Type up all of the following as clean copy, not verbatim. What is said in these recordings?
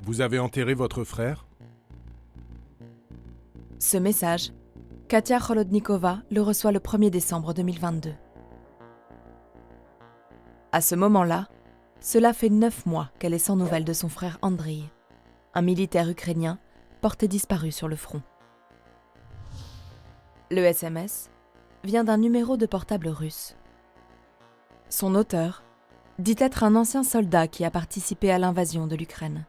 Vous avez enterré votre frère ? Ce message, Katia Kholodnikova le reçoit le 1er décembre 2022. À ce moment-là, cela fait 9 mois qu'elle est sans nouvelles de son frère Andriy, un militaire ukrainien porté disparu sur le front. Le SMS vient d'un numéro de portable russe. Son auteur dit être un ancien soldat qui a participé à l'invasion de l'Ukraine.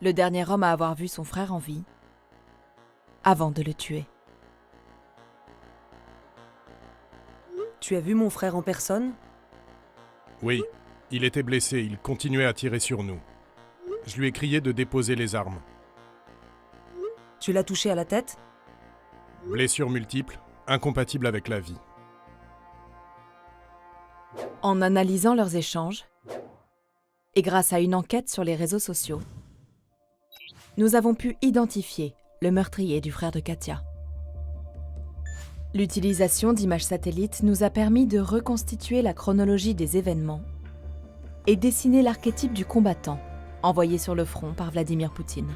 Le dernier homme à avoir vu son frère en vie, avant de le tuer. Tu as vu mon frère en personne ? Oui, il était blessé, il continuait à tirer sur nous. Je lui ai crié de déposer les armes. Tu l'as touché à la tête ? Blessures multiples, incompatibles avec la vie. En analysant leurs échanges, et grâce à une enquête sur les réseaux sociaux, nous avons pu identifier le meurtrier du frère de Katia. L'utilisation d'images satellites nous a permis de reconstituer la chronologie des événements et dessiner l'archétype du combattant envoyé sur le front par Vladimir Poutine.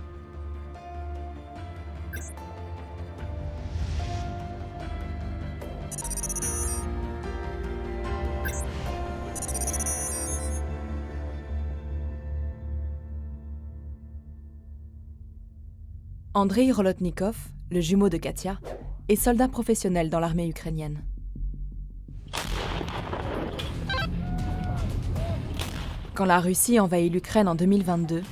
Andriy Kholodnikov, le jumeau de Katia, est soldat professionnel dans l'armée ukrainienne. Quand la Russie envahit l'Ukraine en 2022,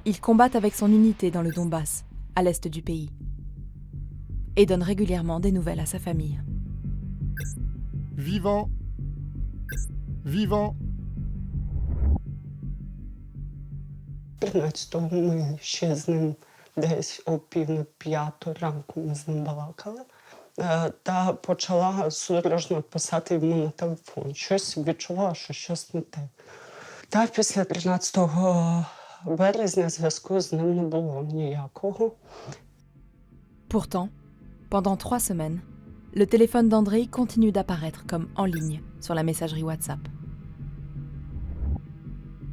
il combat avec son unité dans le Donbass, à l'est du pays, et donne régulièrement des nouvelles à sa famille. Vivant. Vivant. 13-го ми ще з ним десь о 4:30 ранку ми з ним балакали. Та почала судорожно писати йому на телефон. Щось відчувала, що щось не те. Та після 13 березня зв'язку з ним не було ніякого. Pourtant, pendant 3 semaines, le téléphone d'Andriy continue d'apparaître comme en ligne sur la messagerie WhatsApp.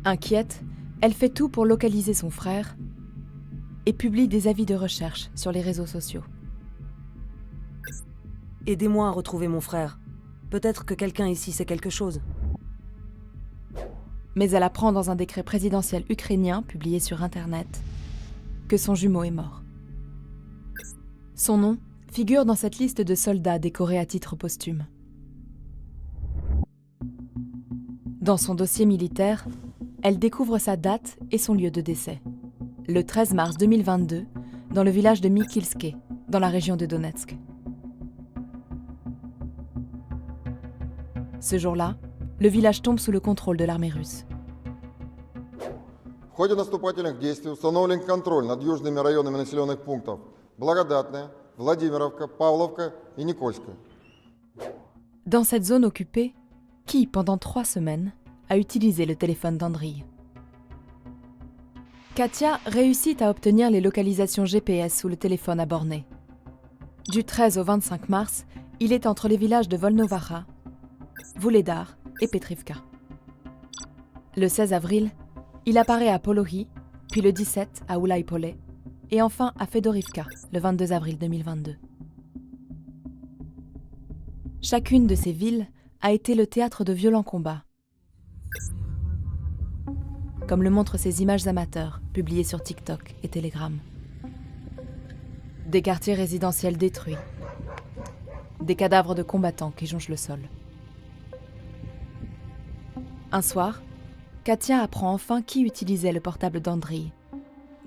Inquiète, elle fait tout pour localiser son frère et publie des avis de recherche sur les réseaux sociaux. Aidez-moi à retrouver mon frère. Peut-être que quelqu'un ici sait quelque chose. Mais elle apprend dans un décret présidentiel ukrainien publié sur Internet que son jumeau est mort. Son nom figure dans cette liste de soldats décorés à titre posthume. Dans son dossier militaire, elle découvre sa date et son lieu de décès. Le 13 mars 2022, dans le village de Mikilske, dans la région de Donetsk. Ce jour-là, le village tombe sous le contrôle de l'armée russe. В ходе наступательных действий установлен контроль над южными районами населенных пунктов Благодатная, Владимировка, Павловка и Никольская. Dans cette zone occupée, qui, pendant 3 semaines, a utilisé le téléphone d'Andriy? Katia réussit à obtenir les localisations GPS sous le téléphone à borner. Du 13 au 25 mars, il est entre les villages de Volnovakha, Vuhledar et Petrivka. Le 16 avril, il apparaît à Polohi, puis le 17 à Ulaipole, et enfin à Fedorivka, le 22 avril 2022. Chacune de ces villes a été le théâtre de violents combats, comme le montrent ces images amateurs publiées sur TikTok et Telegram. Des quartiers résidentiels détruits, des cadavres de combattants qui jonchent le sol. Un soir, Katia apprend enfin qui utilisait le portable d'Andriy,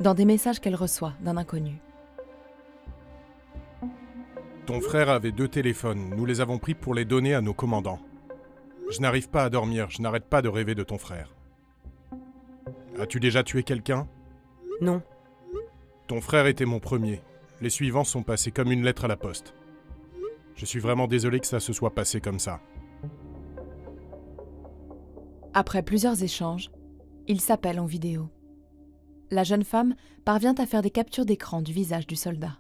dans des messages qu'elle reçoit d'un inconnu. Ton frère avait 2 téléphones, nous les avons pris pour les donner à nos commandants. Je n'arrive pas à dormir, je n'arrête pas de rêver de ton frère. As-tu déjà tué quelqu'un ? Non. Ton frère était mon premier. Les suivants sont passés comme une lettre à la poste. Je suis vraiment désolé que ça se soit passé comme ça. Après plusieurs échanges, ils s'appellent en vidéo. La jeune femme parvient à faire des captures d'écran du visage du soldat.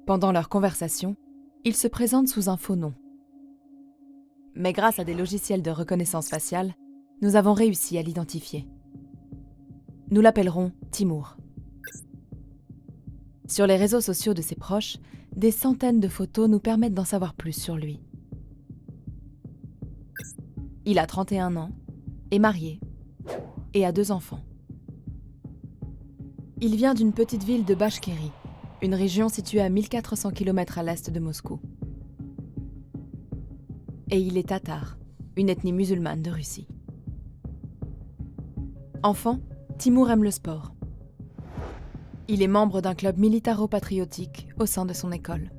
Pendant leur conversation, ils se présentent sous un faux nom. Mais grâce à des logiciels de reconnaissance faciale, nous avons réussi à l'identifier. Nous l'appellerons Timur. Sur les réseaux sociaux de ses proches, des centaines de photos nous permettent d'en savoir plus sur lui. Il a 31 ans, est marié et a 2 enfants. Il vient d'une petite ville de Bachkérie, une région située à 1400 km à l'est de Moscou. Et il est tatar, une ethnie musulmane de Russie. Enfant, Timur aime le sport. Il est membre d'un club militaro-patriotique au sein de son école.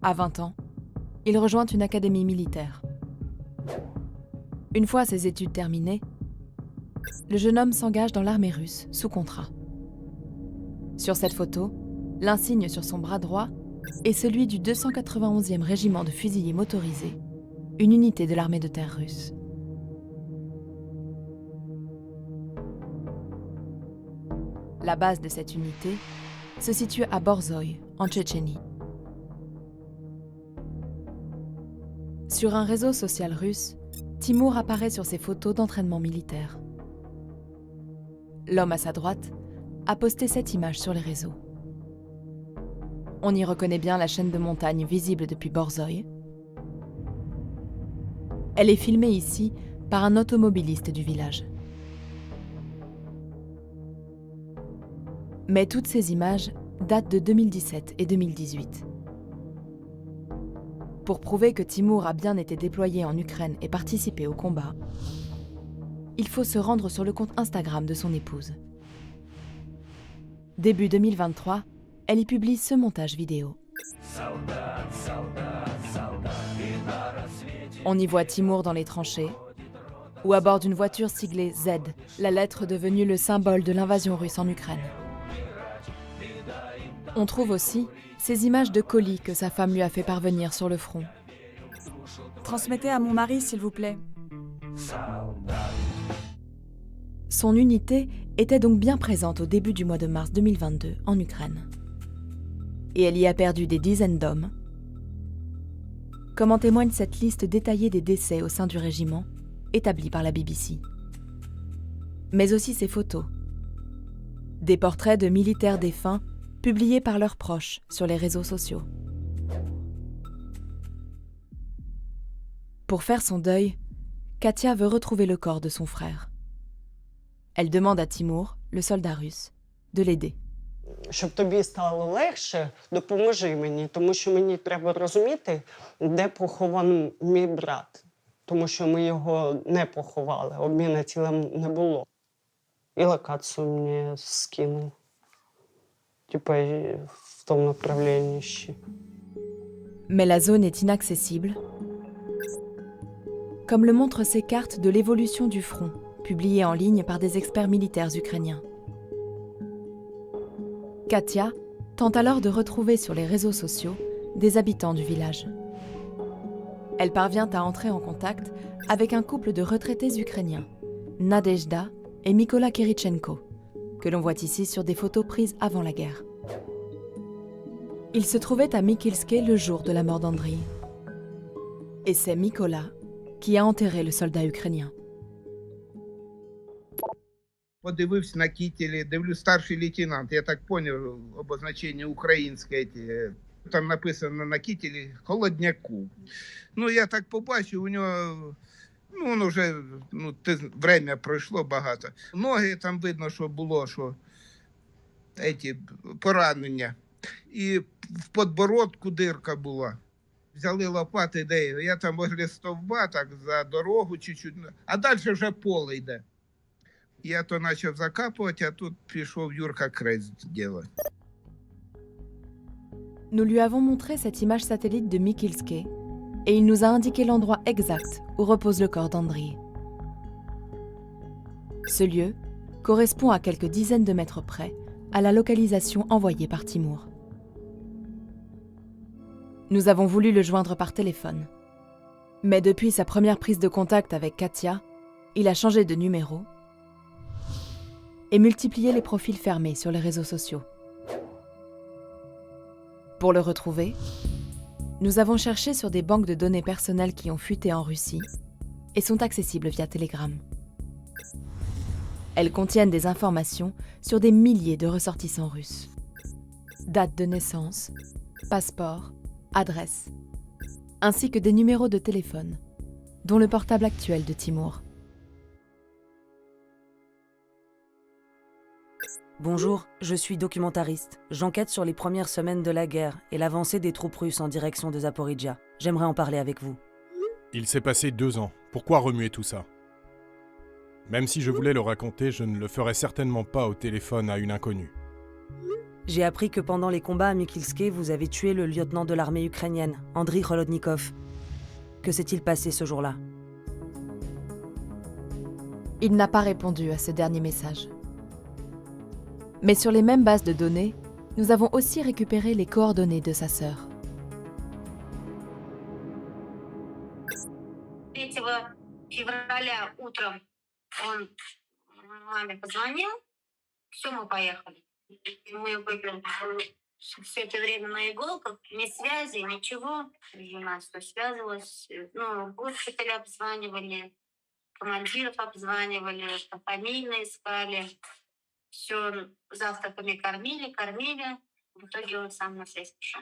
À 20 ans, il rejoint une académie militaire. Une fois ses études terminées, le jeune homme s'engage dans l'armée russe sous contrat. Sur cette photo, l'insigne sur son bras droit est celui du 291e régiment de fusiliers motorisés, une unité de l'armée de terre russe. La base de cette unité se situe à Borzoï, en Tchétchénie. Sur un réseau social russe, Timur apparaît sur ses photos d'entraînement militaire. L'homme à sa droite a posté cette image sur les réseaux. On y reconnaît bien la chaîne de montagnes visible depuis Borzoï. Elle est filmée ici par un automobiliste du village. Mais toutes ces images datent de 2017 et 2018. Pour prouver que Timur a bien été déployé en Ukraine et participé au combat, il faut se rendre sur le compte Instagram de son épouse. Début 2023, elle y publie ce montage vidéo. On y voit Timur dans les tranchées, ou à bord d'une voiture siglée Z, la lettre devenue le symbole de l'invasion russe en Ukraine. On trouve aussi ces images de colis que sa femme lui a fait parvenir sur le front. Transmettez à mon mari, s'il vous plaît. Son unité était donc bien présente au début du mois de mars 2022 en Ukraine. Et elle y a perdu des dizaines d'hommes, comme en témoigne cette liste détaillée des décès au sein du régiment, établie par la BBC. Mais aussi ses photos. Des portraits de militaires défunts publiés par leurs proches sur les réseaux sociaux. Pour faire son deuil, Katia veut retrouver le corps de son frère. Elle demande à Timur, le soldat russe, de l'aider. Щоб тобі стало легше, допоможи мені, тому що мені треба розуміти, де похований мій брат. Тому що ми його не поховали, обміну тілем не було. І локацію мені скинув. Типа в тому направленні ще. Mais la zone est inaccessible, comme le montrent ces cartes de l'évolution du front, publiées en ligne par des experts militaires ukrainiens. Katia tente alors de retrouver sur les réseaux sociaux des habitants du village. Elle parvient à entrer en contact avec un couple de retraités ukrainiens, Nadezhda et Mykola Kirichenko, que l'on voit ici sur des photos prises avant la guerre. Ils se trouvaient à Mykilske le jour de la mort d'Andriy. Et c'est Mykola qui a enterré le soldat ukrainien. Подивився на кітелі, дивлюсь, старший лейтенант, я так поняв, обозначення українське. Там написано на кітелі «Холодняку». Ну, я так побачив, у нього, воно вже, время пройшло багато. Ноги там видно, що було, що поранення. І в подбородку дирка була. Взяли лопати, де я там возле стовба, так, за дорогу чуть-чуть, а далі вже поле йде. Я то почав закапувати, а тут пішов Юрка крест делать. Nous lui avons montré cette image satellite de Mykilske et il nous a indiqué l'endroit exact où repose le corps d'Andriy. Ce lieu correspond à quelques dizaines de mètres près à la localisation envoyée par Timur. Nous avons voulu le joindre par téléphone. Mais depuis sa première prise de contact avec Katia, il a changé de numéro et multiplié les profils fermés sur les réseaux sociaux. Pour le retrouver, nous avons cherché sur des banques de données personnelles qui ont fuité en Russie et sont accessibles via Telegram. Elles contiennent des informations sur des milliers de ressortissants russes. Date de naissance, passeport, adresse, ainsi que des numéros de téléphone, dont le portable actuel de Timur. Bonjour, je suis documentariste. J'enquête sur les premières semaines de la guerre et l'avancée des troupes russes en direction de Zaporijjia. J'aimerais en parler avec vous. Il s'est passé 2 ans. Pourquoi remuer tout ça? Même si je voulais le raconter, je ne le ferais certainement pas au téléphone à une inconnue. J'ai appris que pendant les combats à Mykilske, vous avez tué le lieutenant de l'armée ukrainienne, Andriy Kholodnikov. Que s'est-il passé ce jour-là? Il n'a pas répondu à ce dernier message. Mais sur les mêmes bases de données, nous avons aussi récupéré les coordonnées de sa sœur. 3 февраля утром он маме позвонил, все, мы поехали. Мы были все это время на иголках, ни связи, ничего. И у нас все связывалось. Ну, госпитали обзванивали, командиров обзванивали, фамильно искали. Все завтраками кормили. В итоге он сам на связь пришел.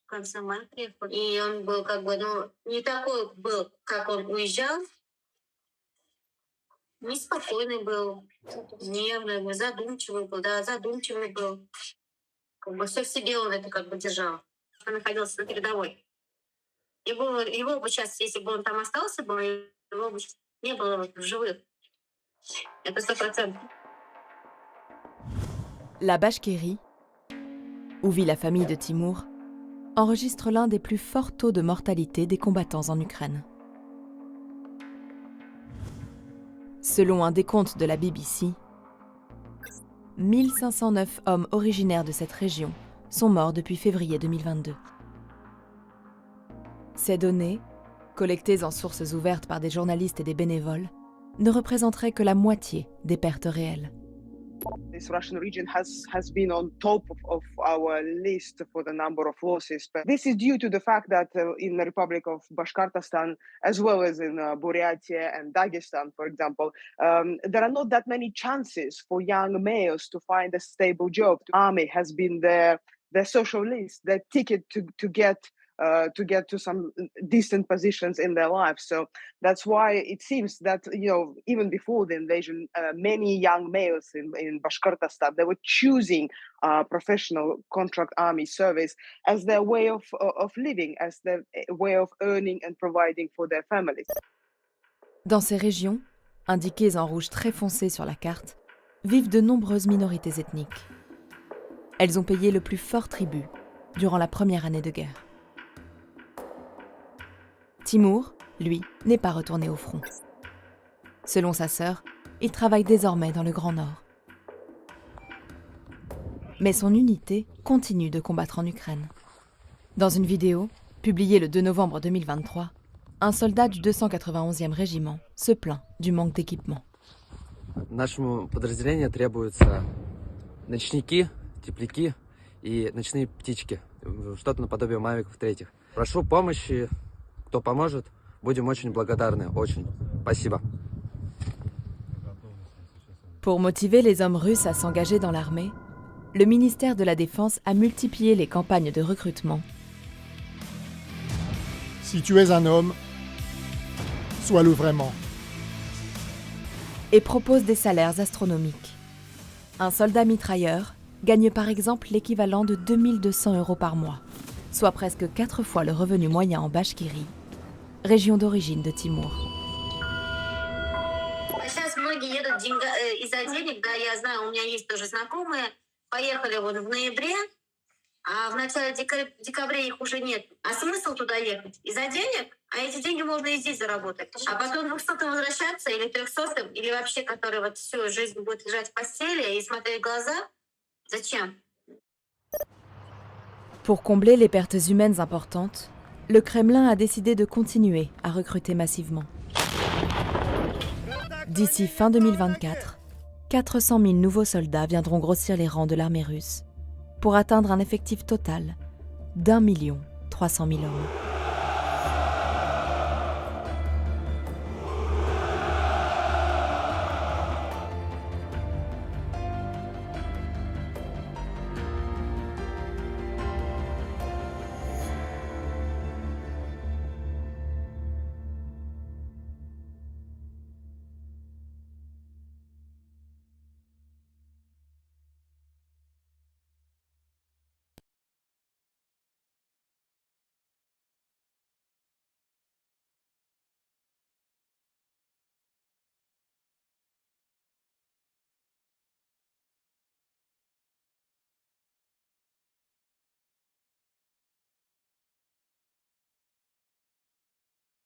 В конце мая приехал. И он был как бы, не такой был, как он уезжал. Неспокойный был, нервный был, задумчивый был. Как бы все в себе он это как бы держал. Он находился на передовой. Его бы сейчас, если бы он там остался, его бы не было в живых. Это 100%. La Bachkirie, où vit la famille de Timur, enregistre l'un des plus forts taux de mortalité des combattants en Ukraine. Selon un décompte de la BBC, 1509 hommes originaires de cette région sont morts depuis février 2022. Ces données, collectées en sources ouvertes par des journalistes et des bénévoles, ne représenteraient que la moitié des pertes réelles. This Russian region has been on top of our list for the number of losses. But this is due to the fact that in the Republic of Bashkortostan, as well as in Buryatia and Dagestan, for example, there are not that many chances for young males to find a stable job. The army has been their social list, their ticket to get to some decent positions in their lives. So that's why it seems that, even before the invasion, many young males in Bashkortostan, they were choosing professional contract army service as their way of living, as their way of earning and providing for their families. Dans ces régions, indiquées en rouge très foncé sur la carte, vivent de nombreuses minorités ethniques. Elles ont payé le plus fort tribut durant la première année de guerre. Timur, lui, n'est pas retourné au front. Selon sa sœur, il travaille désormais dans le Grand Nord. Mais son unité continue de combattre en Ukraine. Dans une vidéo, publiée le 2 novembre 2023, un soldat du 291e régiment se plaint du manque d'équipement. Нашему подразделению требуются ночники, тепляки и ночные птички. Что-то наподобие мавиков третьих. Прошу помощи. Кто поможет, будем очень благодарны. Очень. Спасибо. Pour motiver les hommes russes à s'engager dans l'armée, le ministère de la Défense a multiplié les campagnes de recrutement. Si tu es un homme, sois-le vraiment. Et propose des salaires astronomiques. Un soldat mitrailleur gagne par exemple l'équivalent de 2200 € par mois, soit presque 4 fois le revenu moyen en Bachkirie, région d'origine de Timur. Сейчас многие едут из-за денег, да, я знаю, у меня есть тоже знакомые, поехали вот в ноябре, а в начале декабря их уже нет. А смысл туда ехать? Из-за денег? А эти деньги можно и здесь заработать. А потом 200-м возвращаться, или 300-м, или вообще, который вот всю жизнь будет лежать в постели и смотреть в глаза. Зачем? Pour combler les pertes humaines importantes, le Kremlin a décidé de continuer à recruter massivement. D'ici fin 2024, 400 000 nouveaux soldats viendront grossir les rangs de l'armée russe pour atteindre un effectif total d'1 300 000 hommes.